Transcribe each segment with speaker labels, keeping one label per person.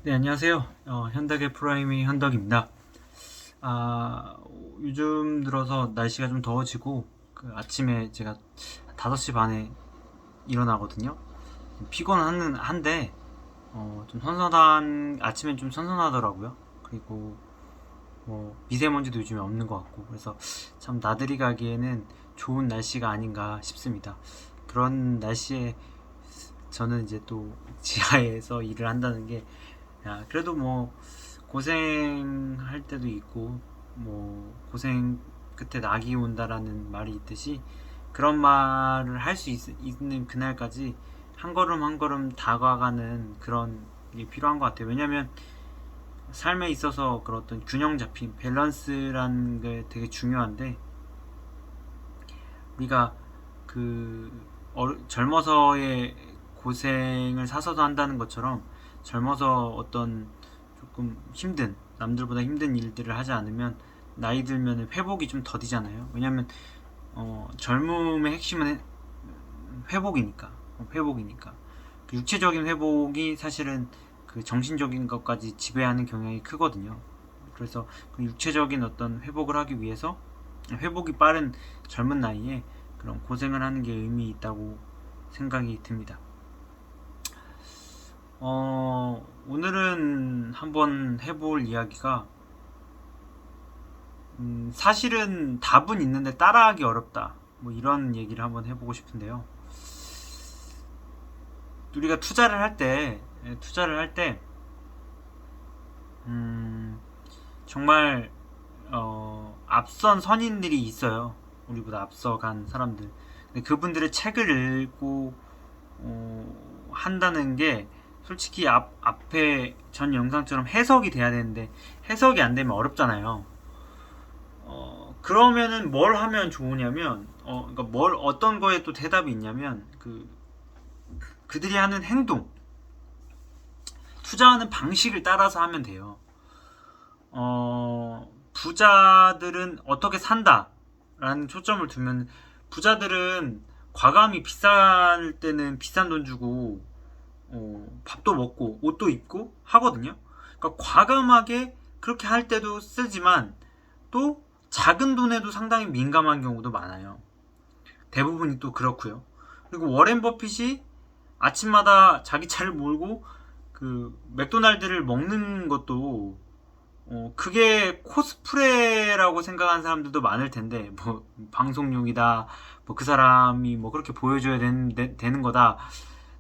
Speaker 1: 네, 안녕하세요. 현덕의 프라이머리 현덕입니다. 요즘 들어서 날씨가 좀 더워지고, 아침에 제가 5시 반에 일어나거든요. 한데, 아침엔 좀 선선하더라고요. 그리고, 미세먼지도 요즘에 없는 것 같고, 그래서 참 나들이 가기에는 좋은 날씨가 아닌가 싶습니다. 그런 날씨에 저는 이제 또 지하에서 일을 한다는 게, 그래도 뭐 고생할 때도 있고 뭐 고생 끝에 낙이 온다라는 말이 있듯이 그런 말을 할 수 있는 그날까지 한 걸음 한 걸음 다가가는 그런 게 필요한 것 같아요. 왜냐면 삶에 있어서 그런 어떤 균형 잡힌 밸런스라는 게 되게 중요한데, 우리가 그 젊어서의 고생을 사서도 한다는 것처럼 젊어서 어떤 조금 힘든, 남들보다 힘든 일들을 하지 않으면 나이 들면 회복이 좀 더디잖아요. 왜냐면 젊음의 핵심은 회복이니까 그 육체적인 회복이 사실은 그 정신적인 것까지 지배하는 경향이 크거든요. 그래서 그 육체적인 어떤 회복을 하기 위해서 회복이 빠른 젊은 나이에 그런 고생을 하는 게 의미 있다고 생각이 듭니다. 오늘은 한번 해볼 이야기가, 사실은 답은 있는데 따라하기 어렵다, 뭐 이런 얘기를 한번 해보고 싶은데요. 우리가 투자를 할 때 정말 앞선 선인들이 있어요. 우리보다 앞서간 사람들. 근데 그분들의 책을 읽고 한다는 게 솔직히 앞에 전 영상처럼 해석이 돼야 되는데 해석이 안 되면 어렵잖아요. 그러면은 뭘 하면 좋으냐면, 그러니까 어떤 거에 또 대답이 있냐면, 그들이 하는 행동, 투자하는 방식을 따라서 하면 돼요. 부자들은 어떻게 산다라는 초점을 두면, 부자들은 과감히 비쌀 때는 비싼 돈 주고 밥도 먹고 옷도 입고 하거든요. 그러니까 과감하게 그렇게 할 때도 쓰지만 또 작은 돈에도 상당히 민감한 경우도 많아요. 대부분이 또 그렇고요. 그리고 워렌 버핏이 아침마다 자기 차를 몰고 그 맥도날드를 먹는 것도 그게 코스프레라고 생각하는 사람들도 많을 텐데, 뭐 방송용이다, 뭐 그 사람이 뭐 그렇게 보여줘야 되는 거다.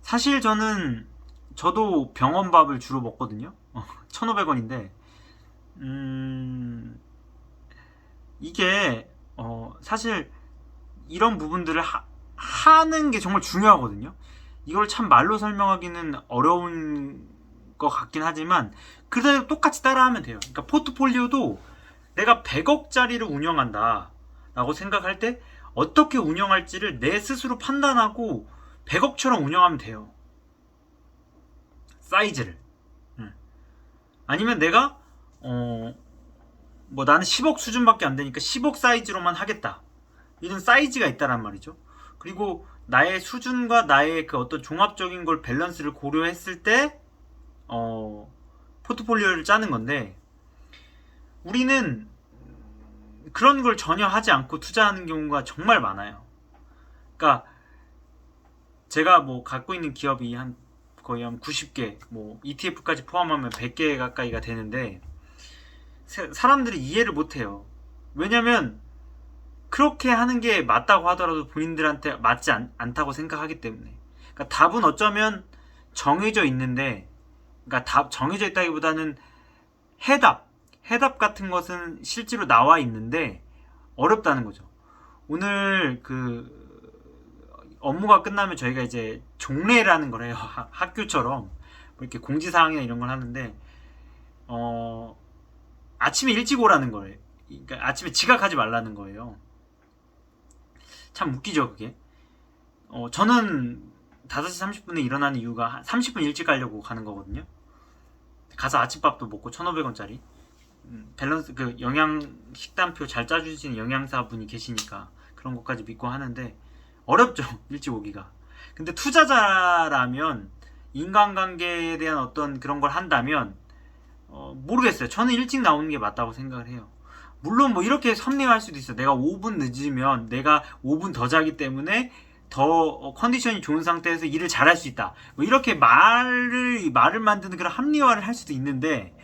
Speaker 1: 사실 저도 병원밥을 주로 먹거든요. 1,500원인데 이게 사실 이런 부분들을 하는 게 정말 중요하거든요. 이걸 참 말로 설명하기는 어려운 것 같긴 하지만 그래도 똑같이 따라하면 돼요. 그러니까 포트폴리오도 내가 100억짜리를 운영한다 라고 생각할 때 어떻게 운영할지를 내 스스로 판단하고 100억처럼 운영하면 돼요. 사이즈를. 아니면 내가 뭐 나는 10억 수준밖에 안 되니까 10억 사이즈로만 하겠다, 이런 사이즈가 있다란 말이죠. 그리고 나의 수준과 나의 그 어떤 종합적인 걸 밸런스를 고려했을 때 포트폴리오를 짜는 건데, 우리는 그런 걸 전혀 하지 않고 투자하는 경우가 정말 많아요. 그러니까 제가 뭐 갖고 있는 기업이 거의 한 90개, 뭐 ETF까지 포함하면 100개 가까이가 되는데 사람들이 이해를 못해요. 왜냐면 그렇게 하는 게 맞다고 하더라도 본인들한테 맞지 않다고 생각하기 때문에. 그러니까 답은 어쩌면 정해져 있는데, 그러니까 답 정해져 있다기보다는 해답 같은 것은 실제로 나와 있는데 어렵다는 거죠. 오늘 업무가 끝나면 저희가 이제 종례라는 걸 해요. 학교처럼 뭐 이렇게 공지사항이나 이런 걸 하는데, 아침에 일찍 오라는 거예요. 그러니까 아침에 지각하지 말라는 거예요. 참 웃기죠, 그게. 저는 5시 30분에 일어나는 이유가 30분 일찍 가려고 가는 거거든요. 가서 아침밥도 먹고 1,500원짜리. 밸런스, 영양 식단표 잘 짜주시는 영양사분이 계시니까 그런 것까지 믿고 하는데 어렵죠. 일찍 오기가. 근데 투자자라면 인간관계에 대한 어떤 그런 걸 한다면 모르겠어요. 저는 일찍 나오는 게 맞다고 생각을 해요. 물론 뭐 이렇게 섭리할 수도 있어. 내가 5분 늦으면 내가 5분 더 자기 때문에 더 컨디션이 좋은 상태에서 일을 잘할 수 있다. 뭐 이렇게 말을 만드는 그런 합리화를 할 수도 있는데,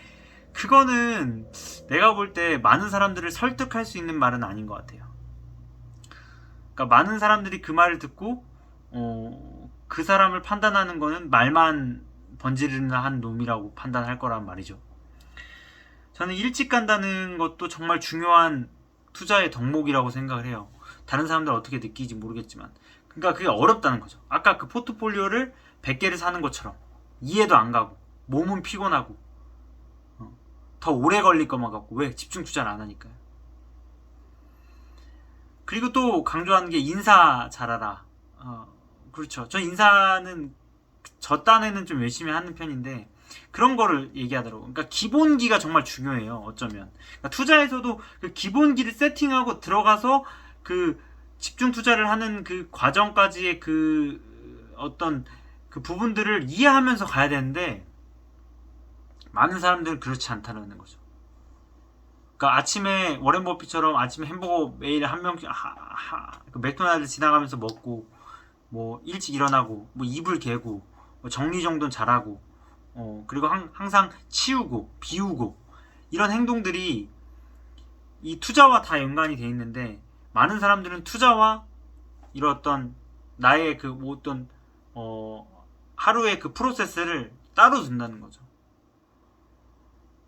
Speaker 1: 그거는 내가 볼 때 많은 사람들을 설득할 수 있는 말은 아닌 것 같아요. 그러니까 많은 사람들이 그 말을 듣고 그 사람을 판단하는 거는 말만 번지르르 한 놈이라고 판단할 거란 말이죠. 저는 일찍 간다는 것도 정말 중요한 투자의 덕목이라고 생각을 해요. 다른 사람들 어떻게 느끼지 모르겠지만, 그러니까 그게 어렵다는 거죠. 아까 그 포트폴리오를 100개를 사는 것처럼 이해도 안 가고 몸은 피곤하고 더 오래 걸릴 것만 같고. 왜? 집중 투자를 안 하니까요. 그리고 또 강조하는 게 인사 잘하라. 그렇죠. 저 인사는 저 딴에는 좀 열심히 하는 편인데 그런 거를 얘기하더라고요. 그러니까 기본기가 정말 중요해요. 어쩌면 그러니까 투자에서도 그 기본기를 세팅하고 들어가서 그 집중 투자를 하는 그 과정까지의 그 어떤 그 부분들을 이해하면서 가야 되는데, 많은 사람들은 그렇지 않다는 거죠. 그러니까 아침에 워렌 버핏처럼 아침에 햄버거 매일 한 명씩 그 맥도날드 지나가면서 먹고, 뭐 일찍 일어나고, 뭐 이불 개고, 뭐 정리정돈 잘하고, 그리고 항상 치우고 비우고, 이런 행동들이 이 투자와 다 연관이 돼 있는데, 많은 사람들은 투자와 이런 어떤 나의 그 뭐 어떤 하루의 그 프로세스를 따로 둔다는 거죠.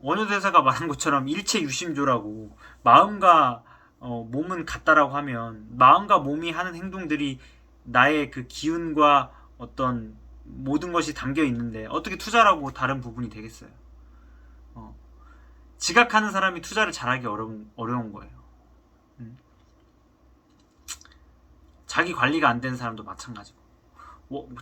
Speaker 1: 원효대사가 말한 것처럼 일체유심조라고, 마음과 몸은 같다라고 하면 마음과 몸이 하는 행동들이 나의 그 기운과 어떤 모든 것이 담겨 있는데 어떻게 투자라고 다른 부분이 되겠어요. 지각하는 사람이 투자를 잘하기 어려운 거예요. 자기 관리가 안 되는 사람도 마찬가지고,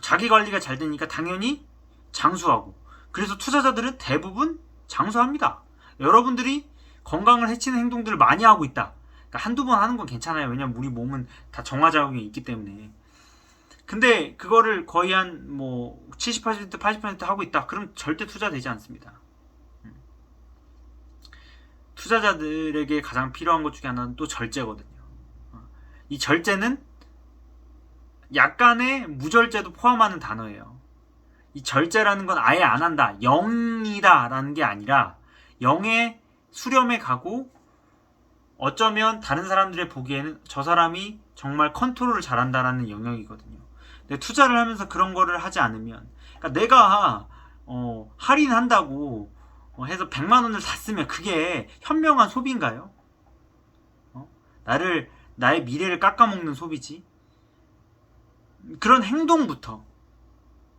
Speaker 1: 자기 관리가 잘 되니까 당연히 장수하고, 그래서 투자자들은 대부분 장수합니다. 여러분들이 건강을 해치는 행동들을 많이 하고 있다. 그러니까 한두 번 하는 건 괜찮아요. 왜냐면 우리 몸은 다 정화작용이 있기 때문에. 근데 그거를 거의 한 뭐 70%, 80% 하고 있다. 그럼 절대 투자 되지 않습니다. 투자자들에게 가장 필요한 것 중에 하나는 또 절제거든요. 이 절제는 약간의 무절제도 포함하는 단어예요. 이 절제라는 건 아예 안 한다, 0이다 라는 게 아니라 0에 수렴해 가고, 어쩌면 다른 사람들의 보기에는 저 사람이 정말 컨트롤을 잘한다라는 영역이거든요. 근데 투자를 하면서 그런 거를 하지 않으면, 그러니까 내가 할인한다고 해서 100만 원을 샀으면 그게 현명한 소비인가요? 나의 미래를 깎아먹는 소비지. 그런 행동부터,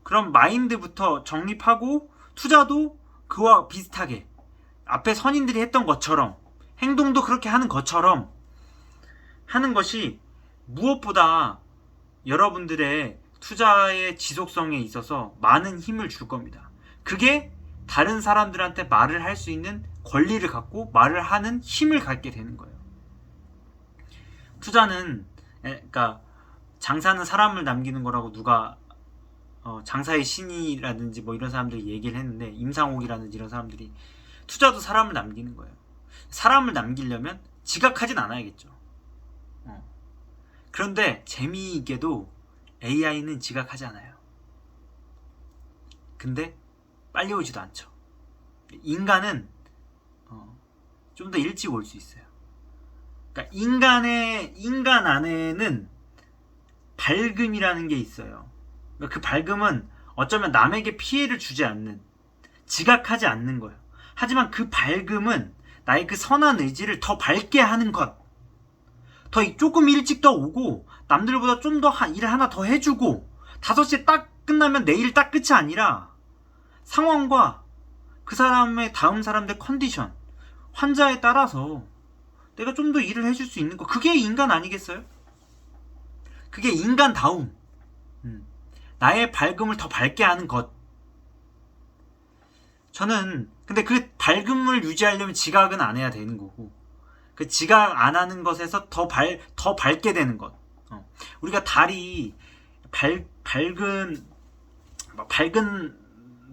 Speaker 1: 그런 마인드부터 정립하고, 투자도 그와 비슷하게 앞에 선인들이 했던 것처럼 행동도 그렇게 하는 것처럼 하는 것이 무엇보다 여러분들의 투자의 지속성에 있어서 많은 힘을 줄 겁니다. 그게 다른 사람들한테 말을 할 수 있는 권리를 갖고 말을 하는 힘을 갖게 되는 거예요. 투자는, 그러니까 장사는 사람을 남기는 거라고 누가 장사의 신이라든지 뭐 이런 사람들이 얘기를 했는데, 임상옥이라든지 이런 사람들이, 투자도 사람을 남기는 거예요. 사람을 남기려면 지각하진 않아야겠죠. 그런데 재미있게도 AI는 지각하지 않아요. 근데 빨리 오지도 않죠. 인간은 좀 더 일찍 올 수 있어요. 그러니까 인간 안에는 밝음이라는 게 있어요. 그러니까 그 밝음은 어쩌면 남에게 피해를 주지 않는, 지각하지 않는 거예요. 하지만 그 밝음은 나의 그 선한 의지를 더 밝게 하는 것, 더 조금 일찍 더 오고 남들보다 좀 더 일 하나 더 해주고 5시에 딱 끝나면 내일 딱 끝이 아니라 상황과 그 사람의 다음 사람들 컨디션, 환자에 따라서 내가 좀 더 일을 해줄 수 있는 거, 그게 인간 아니겠어요? 그게 인간다움. 나의 밝음을 더 밝게 하는 것. 저는 근데 그 밝음을 유지하려면 지각은 안 해야 되는 거고, 그 지각 안 하는 것에서 더 밝게 되는 것. 우리가 달이 밝은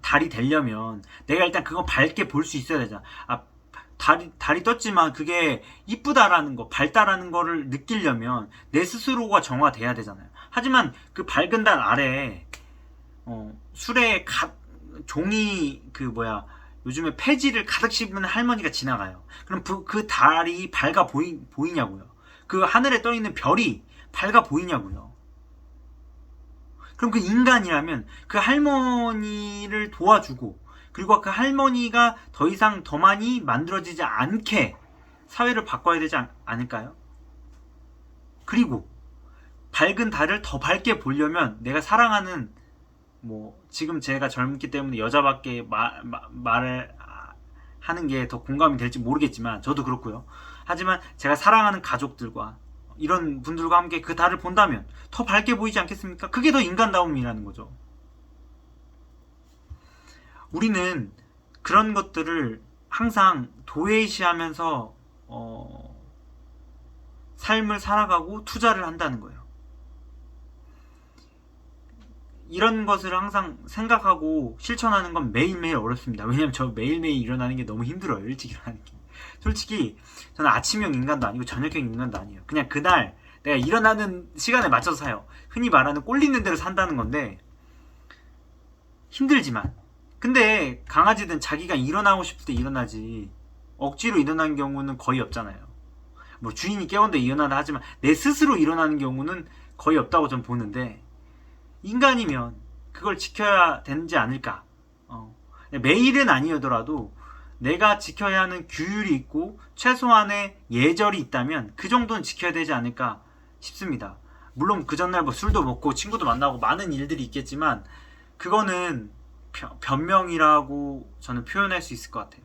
Speaker 1: 달이 되려면 내가 일단 그거 밝게 볼 수 있어야 되잖아. 아, 달이 떴지만 그게 이쁘다라는 거, 밝다라는 거를 느끼려면 내 스스로가 정화돼야 되잖아요. 하지만 그 밝은 달 아래 술에 종이 요즘에 폐지를 가득 씹는 할머니가 지나가요. 그럼 그 달이 밝아 보이냐고요. 그 하늘에 떠 있는 별이 밝아 보이냐고요. 그럼 그 인간이라면 그 할머니를 도와주고, 그리고 그 할머니가 더 이상 더 많이 만들어지지 않게 사회를 바꿔야 되지 않을까요? 그리고 밝은 달을 더 밝게 보려면 내가 사랑하는, 지금 제가 젊기 때문에 여자밖에 말을 하는 게 더 공감이 될지 모르겠지만 저도 그렇고요. 하지만 제가 사랑하는 가족들과 이런 분들과 함께 그 달을 본다면 더 밝게 보이지 않겠습니까? 그게 더 인간다움이라는 거죠. 우리는 그런 것들을 항상 도외시하면서 삶을 살아가고 투자를 한다는 거예요. 이런 것을 항상 생각하고 실천하는 건 매일매일 어렵습니다. 왜냐면 저 매일매일 일어나는 게 너무 힘들어요. 일찍 일어나는 게. 솔직히 저는 아침형 인간도 아니고 저녁형 인간도 아니에요. 그냥 그날 내가 일어나는 시간에 맞춰서 사요. 흔히 말하는 꼴리는 대로 산다는 건데 힘들지만, 근데 강아지든 자기가 일어나고 싶을 때 일어나지 억지로 일어나는 경우는 거의 없잖아요. 주인이 깨운데 일어나다 하지만 내 스스로 일어나는 경우는 거의 없다고 전 보는데, 인간이면 그걸 지켜야 되지 않을까. 매일은 아니더라도 내가 지켜야 하는 규율이 있고 최소한의 예절이 있다면 그 정도는 지켜야 되지 않을까 싶습니다. 물론 그 전날 술도 먹고 친구도 만나고 많은 일들이 있겠지만 그거는 변명이라고 저는 표현할 수 있을 것 같아요.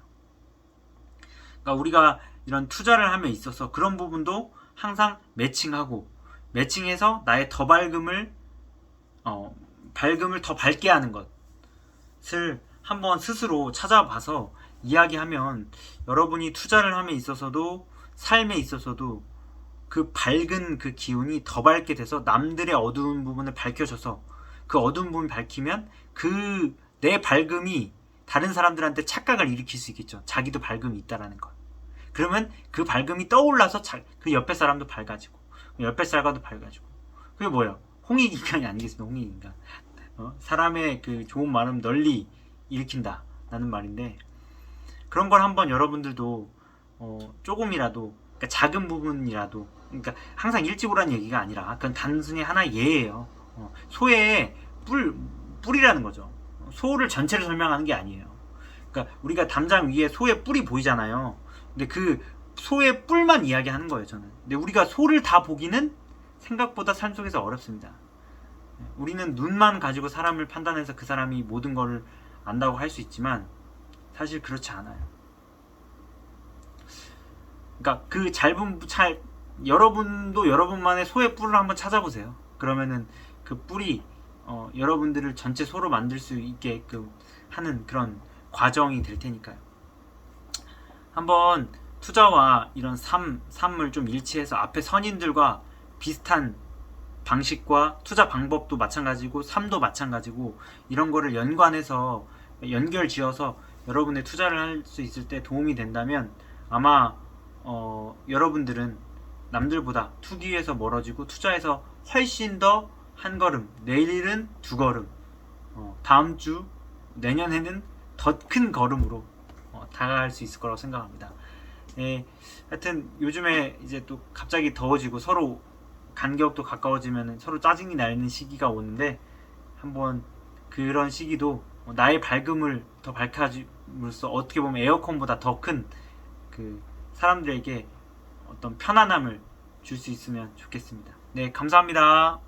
Speaker 1: 그러니까 우리가 이런 투자를 함에 있어서 그런 부분도 항상 매칭해서 나의 더 밝음을 더 밝게 하는 것을 한번 스스로 찾아봐서 이야기하면 여러분이 투자를 함에 있어서도 삶에 있어서도 그 밝은 그 기운이 더 밝게 돼서 남들의 어두운 부분을 밝혀줘서 그 어두운 부분을 밝히면 그 내 밝음이 다른 사람들한테 착각을 일으킬 수 있겠죠. 자기도 밝음이 있다라는 것. 그러면 그 밝음이 떠올라서 그 옆에 사람도 밝아지고 옆에 사람도 밝아지고. 그게 뭐예요? 홍익인간이 아니겠습니까? 홍익인간. 사람의 그 좋은 마음 널리 일으킨다 라는 말인데, 그런 걸 한번 여러분들도 조금이라도, 그러니까 작은 부분이라도, 그러니까 항상 일찍 오라는 얘기가 아니라 그건 단순히 하나의 예예요. 소의 뿔이라는 거죠. 소를 전체를 설명하는 게 아니에요. 그러니까 우리가 담장 위에 소의 뿔이 보이잖아요. 근데 그 소의 뿔만 이야기하는 거예요, 저는. 근데 우리가 소를 다 보기는 생각보다 삶 속에서 어렵습니다. 우리는 눈만 가지고 사람을 판단해서 그 사람이 모든 걸 안다고 할 수 있지만 사실 그렇지 않아요. 그러니까 그 여러분도 여러분만의 소의 뿔을 한번 찾아보세요. 그러면은 그 뿔이 여러분들을 전체 소로 만들 수 있게끔 하는 그런 과정이 될 테니까요. 한번 투자와 이런 삶을 좀 일치해서 앞에 선인들과 비슷한 방식과 투자 방법도 마찬가지고 삶도 마찬가지고 이런 거를 연관해서 연결 지어서 여러분의 투자를 할 수 있을 때 도움이 된다면 아마 여러분들은 남들보다 투기에서 멀어지고 투자에서 훨씬 더 한 걸음, 내일은 두 걸음, 다음 주, 내년에는 더 큰 걸음으로 다가갈 수 있을 거라고 생각합니다. 하여튼 요즘에 이제 또 갑자기 더워지고 서로 간격도 가까워지면 서로 짜증이 나는 시기가 오는데, 한번 그런 시기도 나의 밝음을 더 밝혀줌으로써 어떻게 보면 에어컨보다 더 큰 그 사람들에게 어떤 편안함을 줄 수 있으면 좋겠습니다. 네, 감사합니다.